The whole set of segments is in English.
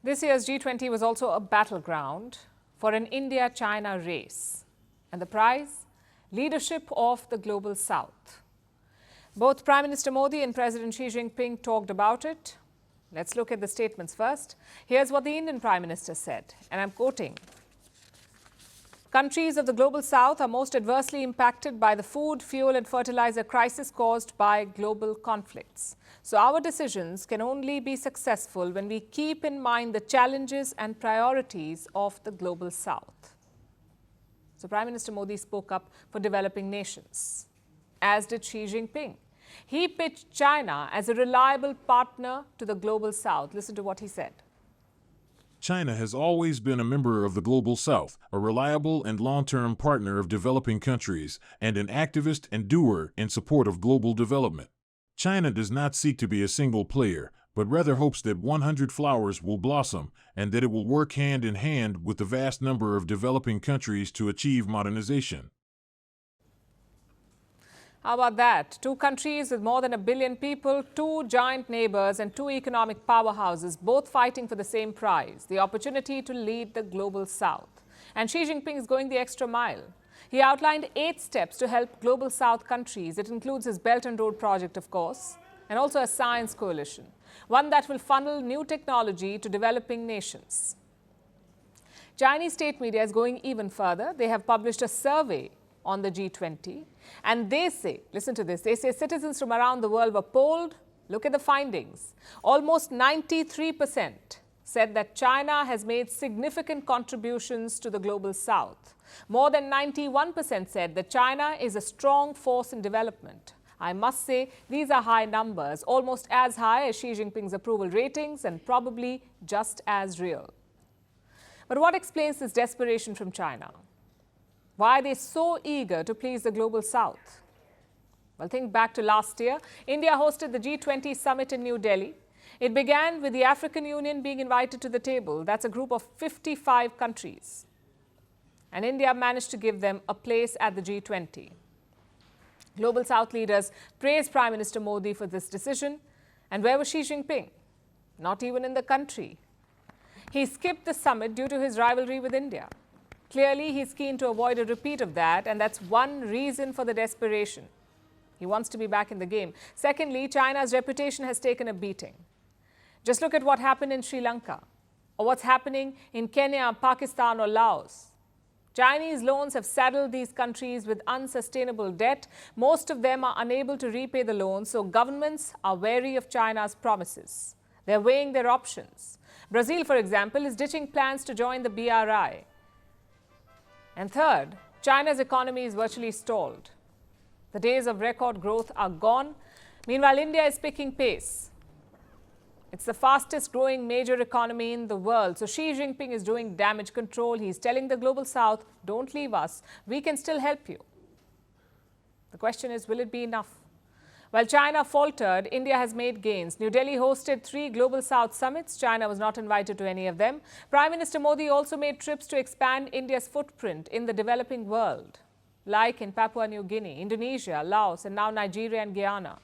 This year's G20 was also a battleground for an India-China race. And the prize? Leadership of the Global South. Both Prime Minister Modi and President Xi Jinping talked about it. Let's look at the statements first. Here's what the Indian Prime Minister said, and I'm quoting. Countries of the Global South are most adversely impacted by the food, fuel and fertilizer crisis caused by global conflicts. So our decisions can only be successful when we keep in mind the challenges and priorities of the Global South. So Prime Minister Modi spoke up for developing nations, as did Xi Jinping. He pitched China as a reliable partner to the Global South. Listen to what he said. China has always been a member of the Global South, a reliable and long-term partner of developing countries, and an activist and doer in support of global development. China does not seek to be a single player, but rather hopes that 100 flowers will blossom and that it will work hand in hand with the vast number of developing countries to achieve modernization. How about that? Two countries with more than 1 billion people, two giant neighbors and two economic powerhouses, both fighting for the same prize, the opportunity to lead the Global South. And Xi Jinping is going the extra mile. He outlined 8 steps to help Global South countries. It includes his Belt and Road project, of course, and also a science coalition, one that will funnel new technology to developing nations. Chinese state media is going even further. They have published a survey on the G20. And they say, listen to this, they say citizens from around the world were polled. Look at the findings. Almost 93% said that China has made significant contributions to the Global South. More than 91% said that China is a strong force in development. I must say, these are high numbers, almost as high as Xi Jinping's approval ratings and probably just as real. But what explains this desperation from China? Why are they so eager to please the Global South? Well, think back to last year. India hosted the G20 summit in New Delhi. It began with the African Union being invited to the table. That's a group of 55 countries. And India managed to give them a place at the G20. Global South leaders praised Prime Minister Modi for this decision. And where was Xi Jinping? Not even in the country. He skipped the summit due to his rivalry with India. Clearly, he's keen to avoid a repeat of that, and that's one reason for the desperation. He wants to be back in the game. Secondly, China's reputation has taken a beating. Just look at what happened in Sri Lanka, or what's happening in Kenya, Pakistan, or Laos. Chinese loans have saddled these countries with unsustainable debt. Most of them are unable to repay the loans, so governments are wary of China's promises. They're weighing their options. Brazil, for example, is ditching plans to join the BRI. And third, China's economy is virtually stalled. The days of record growth are gone. Meanwhile, India is picking pace. It's the fastest growing major economy in the world. So Xi Jinping is doing damage control. He's telling the Global South, don't leave us. We can still help you. The question is, will it be enough? While China faltered, India has made gains. New Delhi hosted 3 Global South summits. China was not invited to any of them. Prime Minister Modi also made trips to expand India's footprint in the developing world, like in Papua New Guinea, Indonesia, Laos, and now Nigeria and Guyana.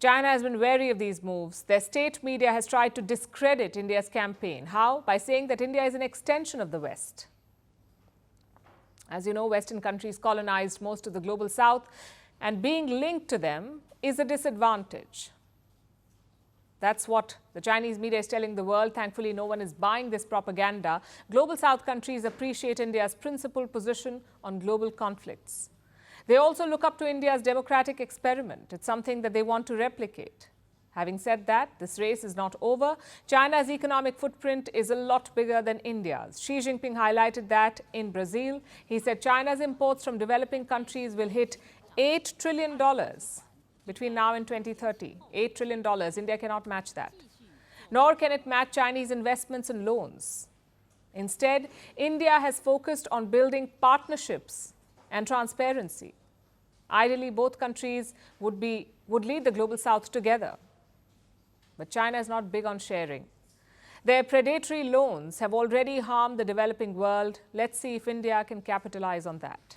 China has been wary of these moves. Their state media has tried to discredit India's campaign. How? By saying that India is an extension of the West. As you know, Western countries colonized most of the Global South, and being linked to them is a disadvantage. That's what the Chinese media is telling the world. Thankfully, no one is buying this propaganda. Global South countries appreciate India's principled position on global conflicts. They also look up to India's democratic experiment. It's something that they want to replicate. Having said that, this race is not over. China's economic footprint is a lot bigger than India's. Xi Jinping highlighted that in Brazil. He said China's imports from developing countries will hit $8 trillion between now and 2030. $8 trillion. India cannot match that. Nor can it match Chinese investments and loans. Instead, India has focused on building partnerships and transparency. Ideally, both countries would lead the Global South together. But China is not big on sharing. Their predatory loans have already harmed the developing world. Let's see if India can capitalize on that.